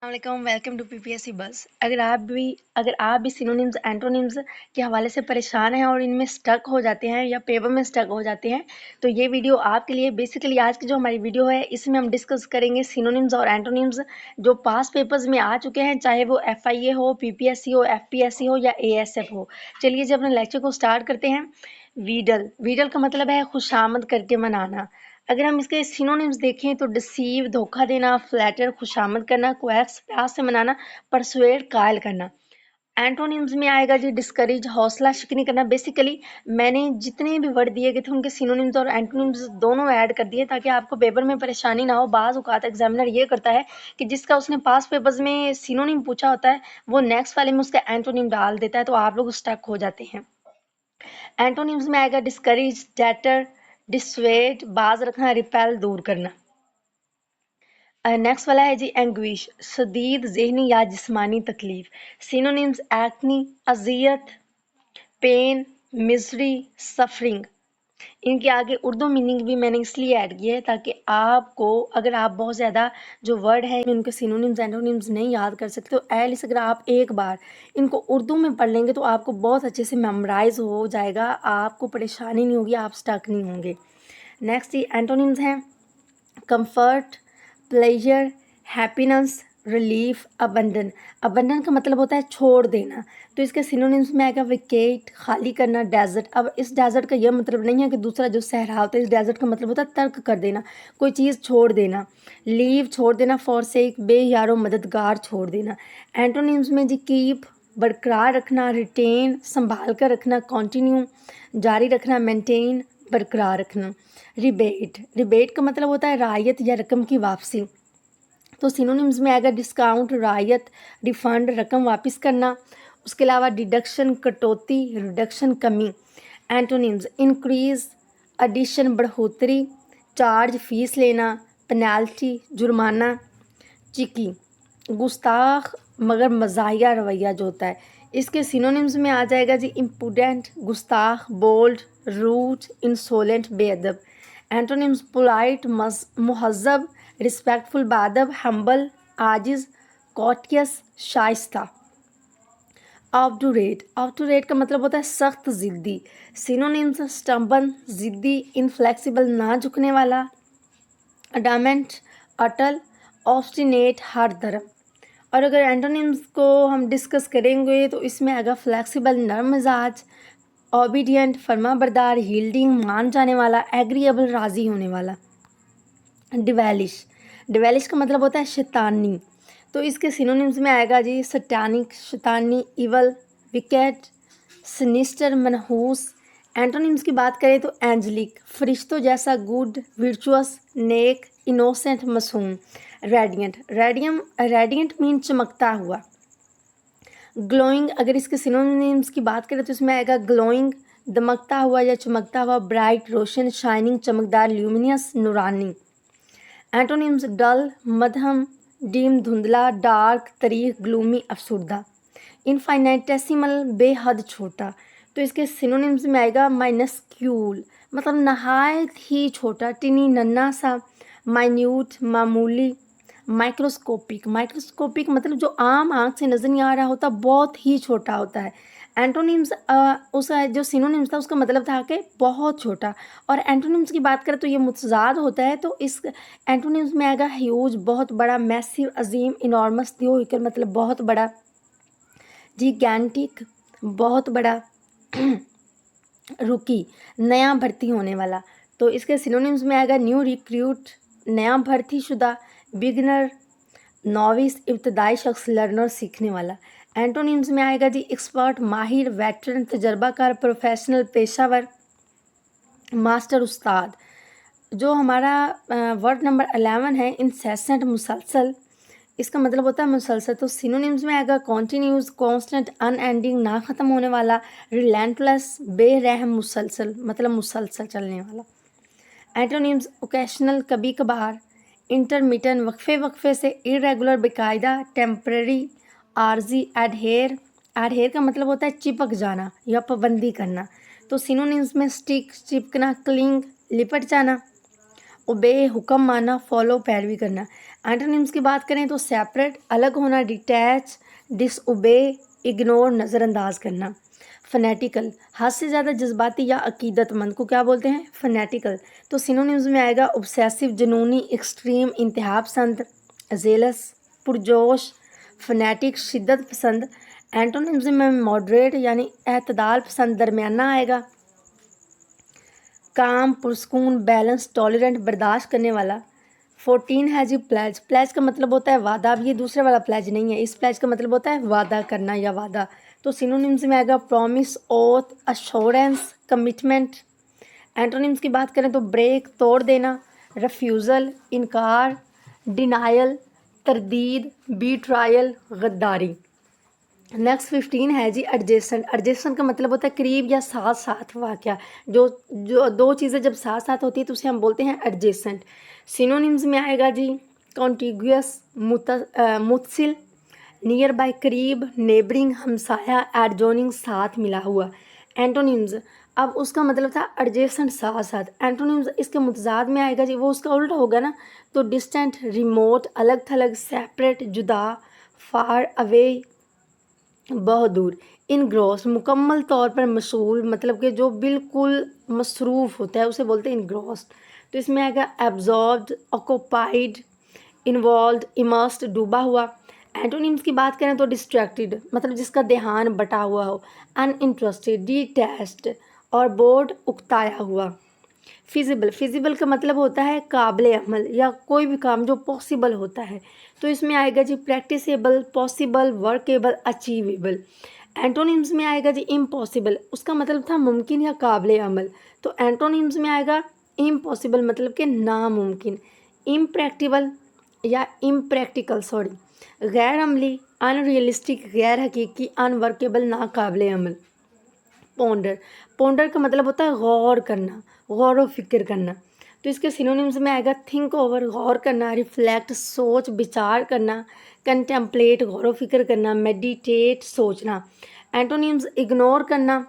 अस्सलाम welcome to PPSC बस। अगर आप भी सिनोनिम्स एंटोनिम्स के हवाले से परेशान हैं और इनमें स्टक हो जाते हैं या पेपर में स्टक हो जाते हैं तो ये वीडियो आपके लिए। बेसिकली आज की जो हमारी वीडियो है इसमें हम डिस्कस करेंगे सिनोनिम्स और एंटोनिम्स जो पास पेपर्स में आ चुके हैं, चाहे वो एफआईए हो, पीपीएससी हो, एफपीएससी हो या एएसएफ हो। चलिए जी अपने लेक्चर को स्टार्ट करते हैं। वीडल का मतलब है खुशामद करके मनाना। अगर हम इसके सिनोनिम्स देखें तो डिसीव धोखा देना, फ्लैटर खुशामद करना, क्वैक्स प्यास से मनाना, परसुएड कायल करना। एंटोनिम्स में आएगा जी डिस्करेज हौसला शिकनी करना। बेसिकली मैंने जितने भी वर्ड दिए गए थे उनके सिनोनिम्स और एंटोनिम्स दोनों ऐड कर दिए ताकि आपको पेपर में परेशानी ना हो। बाज़ औक़ात एग्जामिनर ये करता है कि जिसका उसने पास पेपर्स में सिनोनिम पूछा होता है वो नेक्स्ट वाले में उसका एंटोनिम डाल देता है, तो आप लोग स्टक हो जाते हैं। एंटोनिम्स में आएगा डिस्करेज, डेटर, डिसवेड बाज रखना, रिपेल दूर करना। नेक्स्ट वाला है जी एंग्विश, शदीद ज़हनी या जिस्मानी तकलीफ। सिनोनिम्स एक्नी, अजियत, पेन, मिजरी, सफरिंग। इनके आगे उर्दू मीनिंग भी मैंने इसलिए ऐड किया है ताकि आपको, अगर आप बहुत ज़्यादा जो वर्ड है उनके सिनोनिम्स एंटोनिम्स नहीं याद कर सकते तो एटलीस्ट अगर आप एक बार इनको उर्दू में पढ़ लेंगे तो आपको बहुत अच्छे से मेमोराइज हो जाएगा, आपको परेशानी नहीं होगी, आप स्टक नहीं होंगे। नेक्स्ट ये एंटोनिम्स हैं comfort, pleasure, happiness, relief, abandon. Abandon का मतलब होता है छोड़ देना, तो इसके सिनोनिम्स में आएगा विकेट, खाली करना, डेजर्ट। अब इस डेजर्ट का यह मतलब नहीं है कि दूसरा जो सहरा होता है, इस डेजर्ट का मतलब होता है तर्क कर देना, कोई चीज़ छोड़ देना। लीव छोड़ देना, फॉरसेक बेयारो मददगार छोड़ देना। एंटोनिम्स में जी कीप बरकरार रखना, रिटेन संभाल कर रखना, कंटिन्यू जारी रखना, मेंटेन बरकरार रखना। रिबेट का मतलब होता है रायत या रकम की वापसी, तो सिनोनिम्स में आएगा डिस्काउंट, रायत, रिफंड रकम वापस करना। उसके अलावा डिडक्शन कटौती, रिडक्शन कमी। एंटोनिम्स इंक्रीज, एडिशन बढ़ोतरी, चार्ज फीस लेना, पेनल्टी जुर्माना, चिकी गुस्ताख मगर मज़ाहिया रवैया जो होता है। इसके सिनोनिम्स में आ जाएगा जी इम्पुडेंट, गुस्ताख, बोल्ड, रूट, इंसोलेंट, बेअदब। एंटोनिम्स पोलाइट, मुहज़्ज़ब, रिस्पेक्टफुल, बादब, हम्बल, आजिज़, कॉटियस, शाइस्ता। ऑब्टूरेट का मतलब होता है सख्त ज़िद्दी। सिनोनिम्स स्टम्बन, ज़िद्दी, इनफ्लेक्सिबल, ना झुकने वाला, अडामेंट, अटल, ऑब्स्टिनेट, हर धर्म। और अगर एंटोनिम्स को हम डिस्कस करेंगे तो इसमें आएगा फ्लेक्सिबल, नरम मिजाज, ओबीडियंट, फर्माबरदार, यील्डिंग, मान जाने वाला, एग्रीएबल, राज़ी होने वाला। डिवेलिश का मतलब होता है शैतानी, तो इसके सिनोनिम्स में आएगा जी सैटानिक, शैतानी, इवल, विकेट, सिनिस्टर, मनहूस। एंटोनिम्स की बात करें तो एंजलिक, फरिश्तों जैसा, गुड, वर्चुअस, नेक, इनोसेंट, मासूम। रेडियंट मीन चमकता हुआ। ग्लोइंग, अगर इसके सिनोनिम्स की बात करें तो इसमें आएगा ग्लोइंग, दमकता हुआ या चमकता हुआ, ब्राइट, रोशन, शाइनिंग, चमकदार, ल्यूमिनियस, नूरानी। एंटोनिम्स डल, मध्यम, डीम, धुंधला, डार्क, तरीक, ग्लूमी, अफसुर्दा। इनफाइनेटेसिमल, बेहद छोटा, तो इसके सिनोनिम्स में आएगा माइनस्क्यूल, मतलब नहायत ही छोटा, टिनी, नन्ना सा, माइन्यूट, मामूली, माइक्रोस्कोपिक मतलब जो आम आँख से नज़र नहीं आ रहा होता, बहुत ही छोटा होता है। एंटोनिम्स उसका जो सिनोनिम्स था उसका मतलब था कि बहुत छोटा। और एंटोनिम्स की बात करें तो ये मुतज़ाद होता है, तो इस एंटोनिम्स में आएगा ह्यूज, बहुत बड़ा, मैसिव, अजीम, इनॉर्मस, थियोरिकल मतलब बहुत बड़ा, जिगैंटिक बहुत बड़ा, रुकी नया भर्ती होने वाला, तो इसके सिनोनिम्स में आएगा न्यू रिक्रूट, नया भर्ती शुदा, बिगनर, नॉविस, इब्तदाई शख्स, लर्नर, सीखने वाला। एंटोनिम्स में आएगा जी एक्सपर्ट, माहिर, वेटरन, तजर्बाकार, प्रोफेशनल, पेशावर, मास्टर, उस्ताद। जो हमारा वर्ड नंबर 11 है इंसेसेंट, मुसलसल, इसका मतलब होता है मुसलसल, तो सिनोनिम्स में आएगा कॉन्टीन्यूस, कॉन्स्टेंट, अनएंडिंग, ना ख़त्म होने वाला, रिलेंटलेस, बेरहम, मुसलसल मतलब मुसलसल चलने वाला। एंटोनिम्स ओकेशनल, कभी कभार, इंटरमिटेंट, वक्फे वक्फे से, इरेगुलर, बेकायदा, टेम्परेरी, आर्जी, एडहेर का मतलब होता है चिपक जाना या पाबंदी करना, तो सिनोनिम्स में स्टिक, चिपकना, क्लिंग, लिपट जाना, ओबे हुक्म माना, फॉलो पैरवी करना। एंटोनिम्स की बात करें तो सेपरेट, अलग होना, डिटैच, डिसओबे, इग्नोर, नज़रअंदाज करना। फनेटिकल, हद से ज़्यादा जज्बाती या अकीदतमंद को क्या बोलते हैं? फनेटिकल। तो सिनोनिम्स में आएगा ऑब्सेसिव, जुनूनी, एक्सट्रीम, इंतहा पसंद, जेलस, पुरजोश, फनेटिक, शिद्दत पसंद। एंटोनिम्स में मॉडरेट यानी एतदाल पसंद, दरमियाना आएगा। काम, पुरस्कून, बैलेंस, टॉलरेंट, बर्दाश्त करने वाला। 14 है जी प्लेज। प्लेज का मतलब होता है वादा। अब ये दूसरे वाला प्लेज नहीं है, इस प्लेज का मतलब होता है वादा करना या वादा। तो सिनोनिम्स में आएगा promise, oath, assurance, commitment. Antonyms की बात करें तो ब्रेक, तोड़ देना, रिफ्यूज़ल, इनकार, डिनायल, तरदीद, बीट्रायल, गद्दारी। नेक्स्ट 15 है जी एडजेसेंट। एडजेसेंट का मतलब होता है करीब या साथ साथ वाक़या। जो जो दो चीज़ें जब साथ साथ होती है तो उसे हम बोलते हैं एडजेसेंट। सिनोनिम्स में आएगा जी कॉन्टिग्यूअस, मुतसिल, नियर बाय करीब, नेबरिंग हमसाया, एडजॉइनिंग साथ मिला हुआ। एंटोनिम्स, अब उसका मतलब था एडजेसेंट साथ साथ। एंटोनिम्स इसके मुतजाद में आएगा जी, वो उसका उल्टा होगा ना, तो डिस्टेंट, रिमोट, अलग थलग, सेपरेट, जुदा, फार अवे, बहुत दूर। इनग्रॉस, मुकम्मल तौर पर मशगूल, मतलब कि जो बिल्कुल मसरूफ़ होता है उसे बोलते हैं इनग्रॉस्ड। तो इसमें आएगा एब्जॉर्ब्ड, ऑक्यूपाइड, इन्वॉल्व, इमर्स्ड, डूबा हुआ। एंटोनिम्स की बात करें तो डिस्ट्रैक्टेड, मतलब जिसका ध्यान बटा हुआ हो, अनइंटरेस्टेड, डिटैच्ड, और बोर्ड, उकताया हुआ। फिजिबल, फिजिबल का मतलब होता है काबिल अमल या कोई भी काम जो पॉसिबल होता है। तो इसमें आएगा जी practicable, possible, workable, achievable. Antonyms में आएगा जी इम्पॉसिबल, उसका मतलब था मुमकिन या काबिल अमल। तो एंटोनिम्स में आएगा इम्पॉसिबल, मतलब कि नामुमकिन। इम्प्रैक्टिबल या इम्प्रैक्टिकल, सॉरी, गैर अमली, अनरियलिस्टिक, गैर हकीकी, अनवर्केबल, नाकाबिल अमल। पोंडर, पोंडर का मतलब होता है गौर करना, गौर व फिक्र करना। तो इसके सिनोनिम्स में आएगा थिंक ओवर, गौर करना, रिफ्लेक्ट, सोच विचार करना, कंटेम्पलेट, गौर व फिक्र करना, मेडिटेट, सोचना। एंटोनिम्स इग्नोर करना,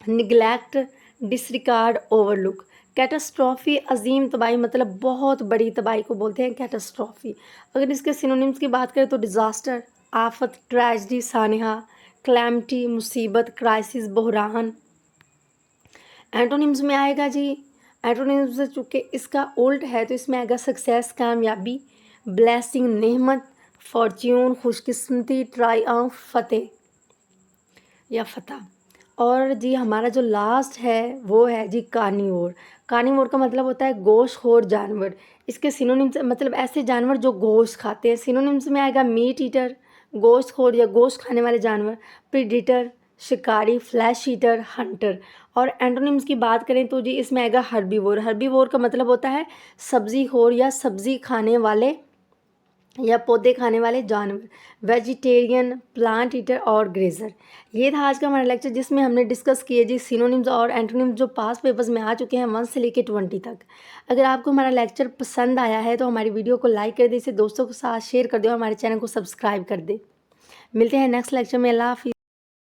निगलेक्ट, डिसरिगार्ड, ओवरलुक। कैटास्ट्रॉफी, अजीम तबाही, मतलब बहुत बड़ी तबाही को बोलते हैं कैटास्ट्रॉफी। अगर इसके सिनोनिम्स की बात करें तो डिज़ास्टर, आफत, ट्रेजडी, सानहा, क्लैमिटी, मुसीबत, क्राइसिस, बहरान। एंटोनिम्स में आएगा जी, एंटोनिम्स चूँकि इसका उल्ट है तो इसमें आएगा सक्सेस, कामयाबी, ब्लेसिंग, नेमत, फॉर्च्यून, खुशकिस्मती, ट्रायम्फ, फतेह या फतह। और जी हमारा जो लास्ट है वो है जी कार्निवोर। कार्निवोर का मतलब होता है गोश्तखोर जानवर। इसके सिनोनिम्स मतलब ऐसे जानवर जो गोश्त खाते हैं। सिनोनिम्स में आएगा मीट ईटर, गोश्तखोर या गोश्त खाने वाले जानवर, प्रीडेटर, शिकारी, फ्लैश ईटर, हंटर। और एंटोनिम्स की बात करें तो जी इसमें आएगा हर्बीवोर। हर्बीवोर का मतलब होता है सब्जी खोर या सब्जी खाने वाले या पौधे खाने वाले जानवर, वेजिटेरियन, प्लांट ईटर और ग्रेजर। ये था आज का हमारा लेक्चर जिसमें हमने डिस्कस किए जी सिनोनिम्स और एंटोनिम्स जो पास पेपर्स में आ चुके हैं 1 से लेकर 20 तक। अगर आपको हमारा लेक्चर पसंद आया है तो हमारी वीडियो को लाइक कर दे, इसे दोस्तों के साथ शेयर कर दो, हमारे चैनल को सब्सक्राइब कर दे। मिलते हैं नेक्स्ट लेक्चर में। अल्लाह हाफिज़।